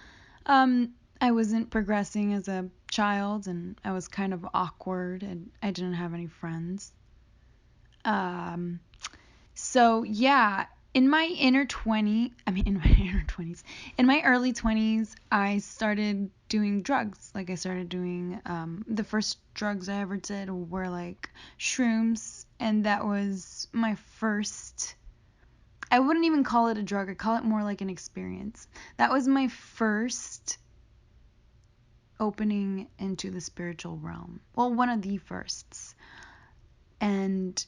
I wasn't progressing as a child, and I was kind of awkward, and I didn't have any friends. So yeah, in my early 20s, I started doing drugs. I started doing, the first drugs I ever did were like shrooms, and that was my first, I wouldn't even call it a drug, I call it more like an experience. That was my first opening into the spiritual realm. Well, one of the firsts. And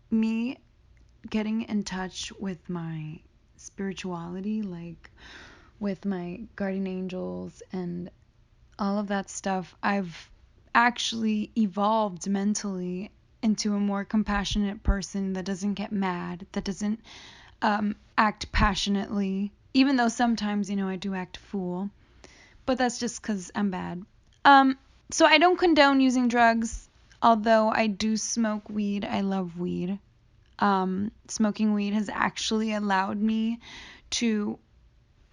me getting in touch with my spirituality, with my guardian angels and all of that stuff, I've actually evolved mentally into a more compassionate person that doesn't get mad, that doesn't act passionately, even though sometimes, I do act fool, but that's just because I'm bad. So I don't condone using drugs, although I do smoke weed. I love weed. Smoking weed has actually allowed me to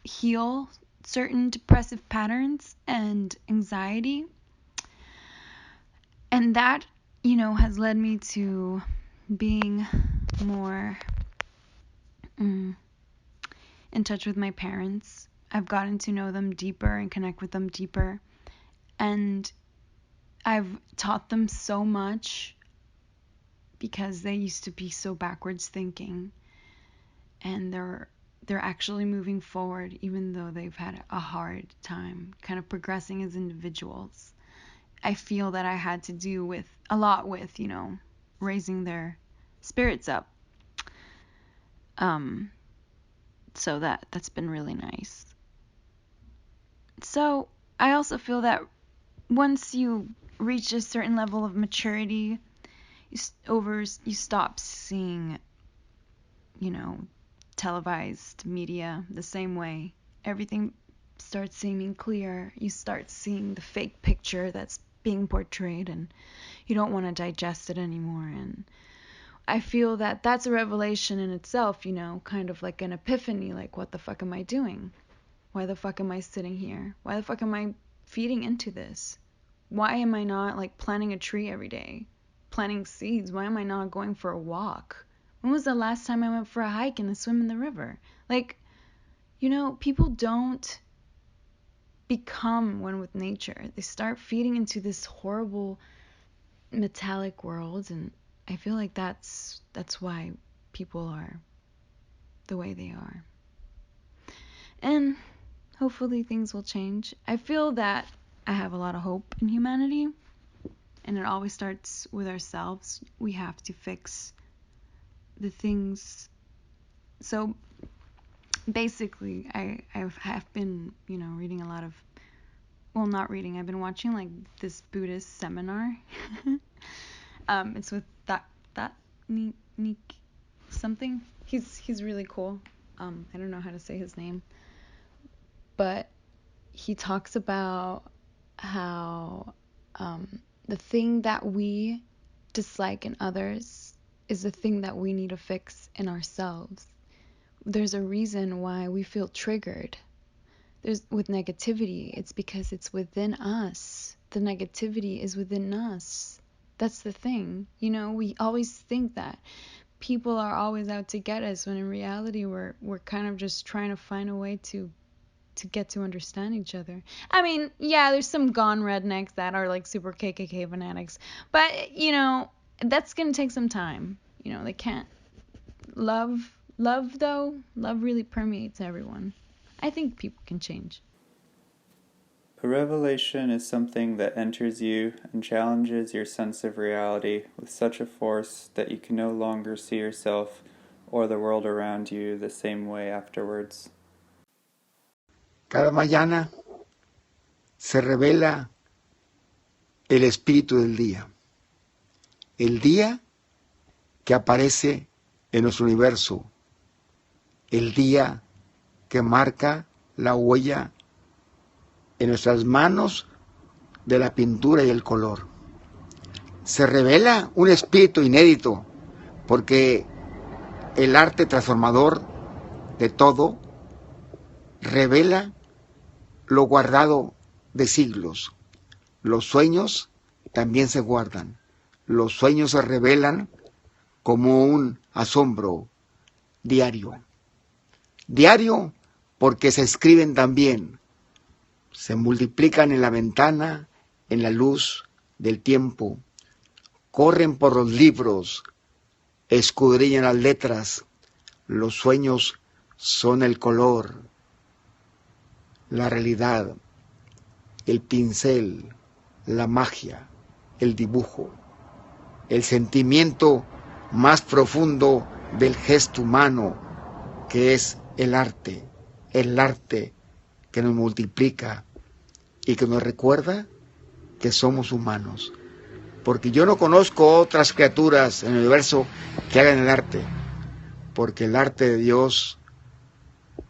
heal certain depressive patterns and anxiety. And that, has led me to being more in touch with my parents. I've gotten to know them deeper and connect with them deeper. And I've taught them so much, because they used to be so backwards thinking, and they're they're actually moving forward, even though they've had a hard time kind of progressing as individuals. I feel that I had to do a lot with, raising their spirits up. So that's been really nice. So I also feel that once you reach a certain level of maturity, you stop seeing, televised media the same way. Everything starts seeming clear. You start seeing the fake picture that's being portrayed, and you don't want to digest it anymore. And I feel that that's a revelation in itself, kind of like an epiphany, like, what the fuck am I doing? Why the fuck am I sitting here? Why the fuck am I feeding into this? Why am I not, planting a tree every day? Planting seeds? Why am I not going for a walk? When was the last time I went for a hike and a swim in the river? People don't become one with nature. They start feeding into this horrible metallic world, and I feel like that's why people are the way they are. And hopefully things will change. I feel that I have a lot of hope in humanity, and it always starts with ourselves. We have to fix the things. So basically, I have been, reading a lot of, not reading, I've been watching this Buddhist seminar. It's with that Nick something. He's really cool. I don't know how to say his name, but he talks about how the thing that we dislike in others is the thing that we need to fix in ourselves. There's a reason why we feel triggered. With negativity, it's because it's within us. The negativity is within us. That's the thing. We always think that people are always out to get us, when in reality we're kind of just trying to find a way to get to understand each other. I mean, yeah, there's some gone rednecks that are super KKK fanatics, but that's gonna take some time. They can't love really permeates everyone. I think people can change. A revelation is something that enters you and challenges your sense of reality with such a force that you can no longer see yourself or the world around you the same way afterwards. Cada mañana se revela el espíritu del día. El día que aparece en nuestro universo. El día que marca la huella en nuestras manos de la pintura y el color. Se revela un espíritu inédito, porque el arte transformador de todo revela lo guardado de siglos. Los sueños también se guardan. Los sueños se revelan como un asombro diario. Diario porque se escriben también, se multiplican en la ventana, en la luz del tiempo, corren por los libros, escudriñan las letras. Los sueños son el color, la realidad, el pincel, la magia, el dibujo, el sentimiento más profundo del gesto humano, que es el arte que nos multiplica y que nos recuerda que somos humanos. Porque yo no conozco otras criaturas en el universo que hagan el arte, porque el arte de Dios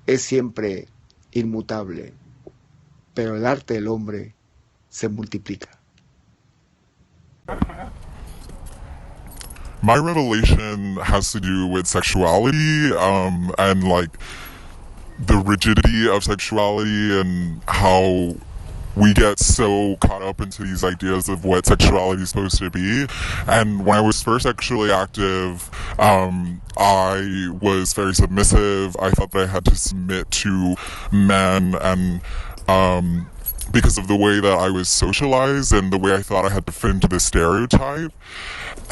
es siempre inmutable, pero el arte del hombre se multiplica. My revelation has to do with sexuality, and like the rigidity of sexuality and how we get so caught up into these ideas of what sexuality is supposed to be. And when I was first sexually active, I was very submissive. I thought that I had to submit to men, and because of the way that I was socialized and the way I thought I had to fit into the stereotype.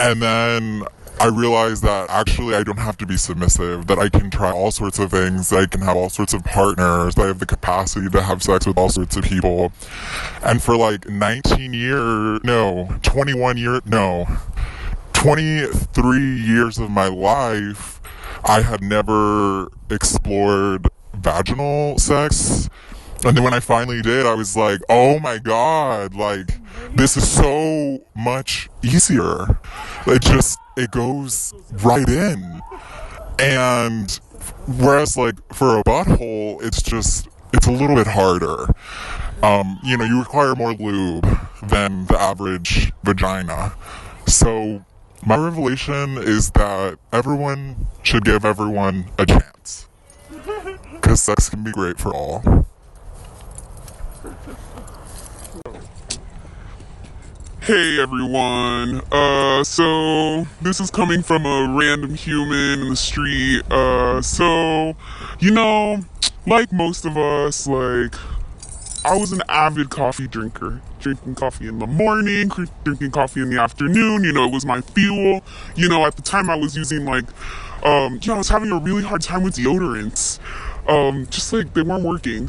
And then I realized that actually I don't have to be submissive, that I can try all sorts of things, that I can have all sorts of partners, that I have the capacity to have sex with all sorts of people. And for like 23 years of my life, I had never explored vaginal sex. And then when I finally did, I was like, oh my god, like, this is so much easier. It goes right in. And whereas like for a butthole, it's a little bit harder. You require more lube than the average vagina. So my revelation is that everyone should give everyone a chance. Because sex can be great for all. Hey everyone, so this is coming from a random human in the street, like most of us, like, I was an avid coffee drinker, drinking coffee in the morning, drinking coffee in the afternoon, it was my fuel, at the time I was using, I was having a really hard time with deodorants, they weren't working,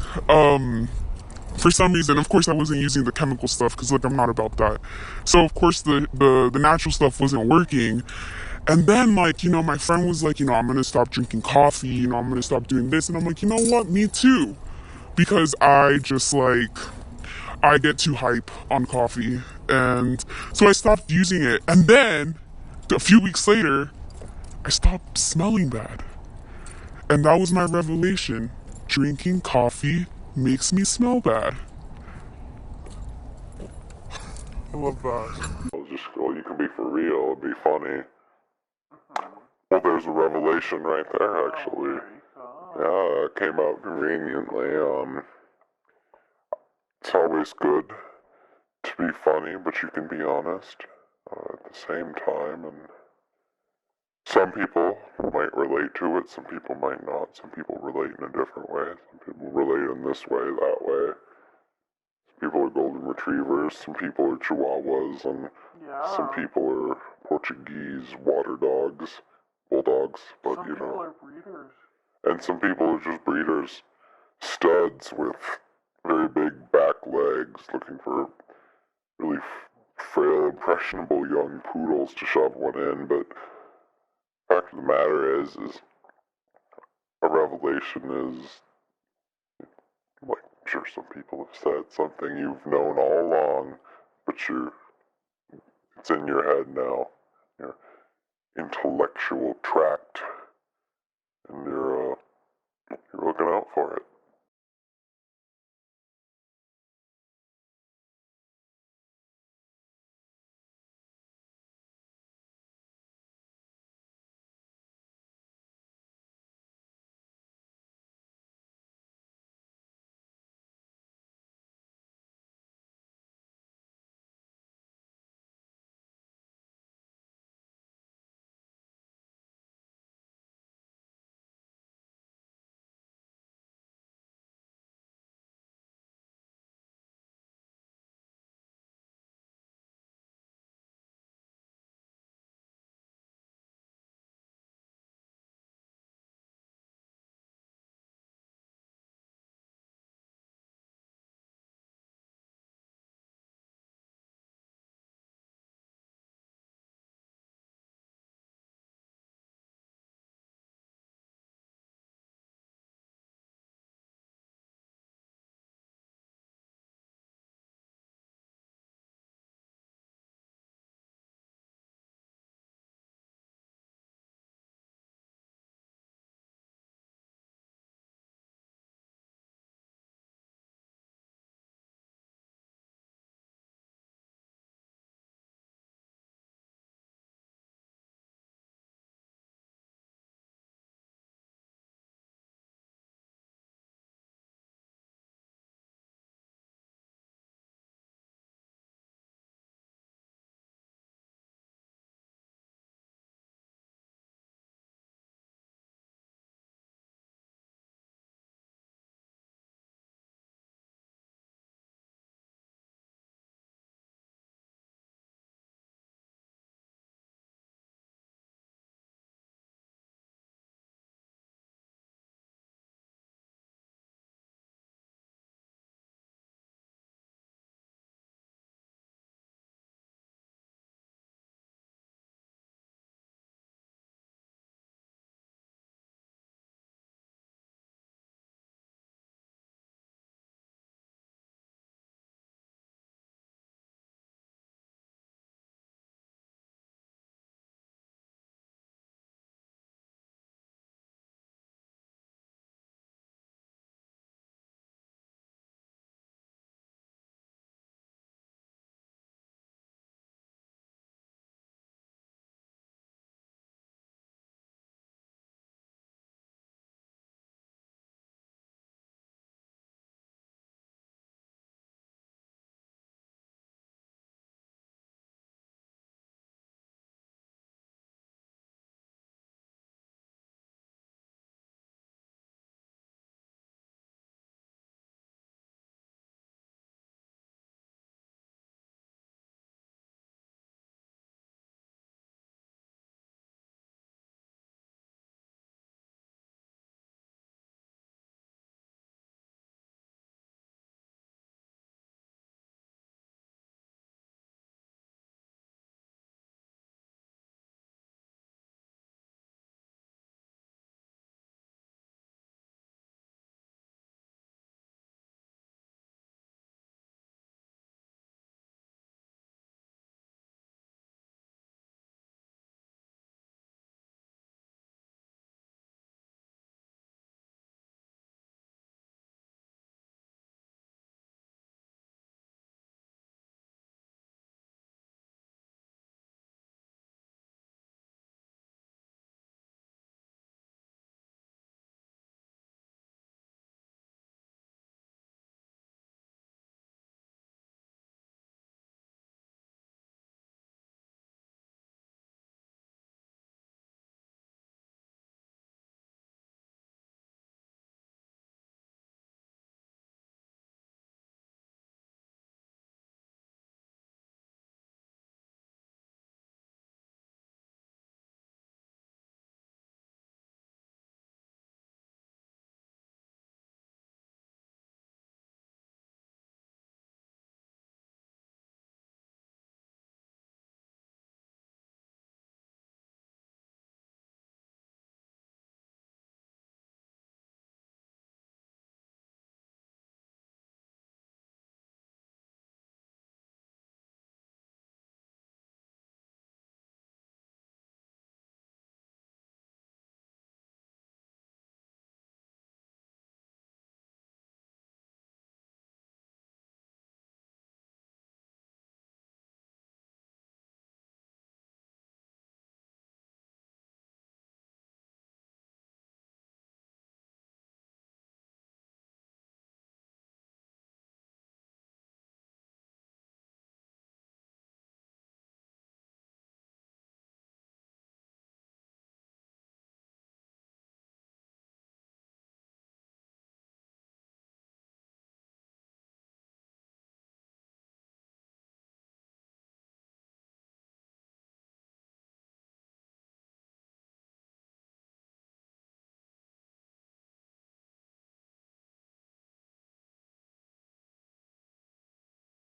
for some reason. Of course I wasn't using the chemical stuff because I'm not about that. So of course the natural stuff wasn't working. And then my friend was like, I'm gonna stop drinking coffee, I'm gonna stop doing this. And I'm like, you know what, me too. Because I get too hype on coffee. And so I stopped using it. And then a few weeks later, I stopped smelling bad. And that was my revelation. Drinking coffee makes me smell bad. I love that. You can be for real and be funny. Well, there's a revelation right there, actually. Yeah, it came out conveniently. It's always good to be funny, but you can be honest at the same time. And some people might relate to it, some people might not. Some people relate in a different way. Some people relate in this way, that way. Some people are golden retrievers, some people are chihuahuas, and some people are Portuguese water dogs, bulldogs, but some people are breeders. And some people are just breeders, studs with very big back legs, looking for really frail, impressionable young poodles to shove one in, but fact of the matter is a revelation is, like I'm sure some people have said, something you've known all along, but it's in your head now, your intellectual tract, and you're looking out for it.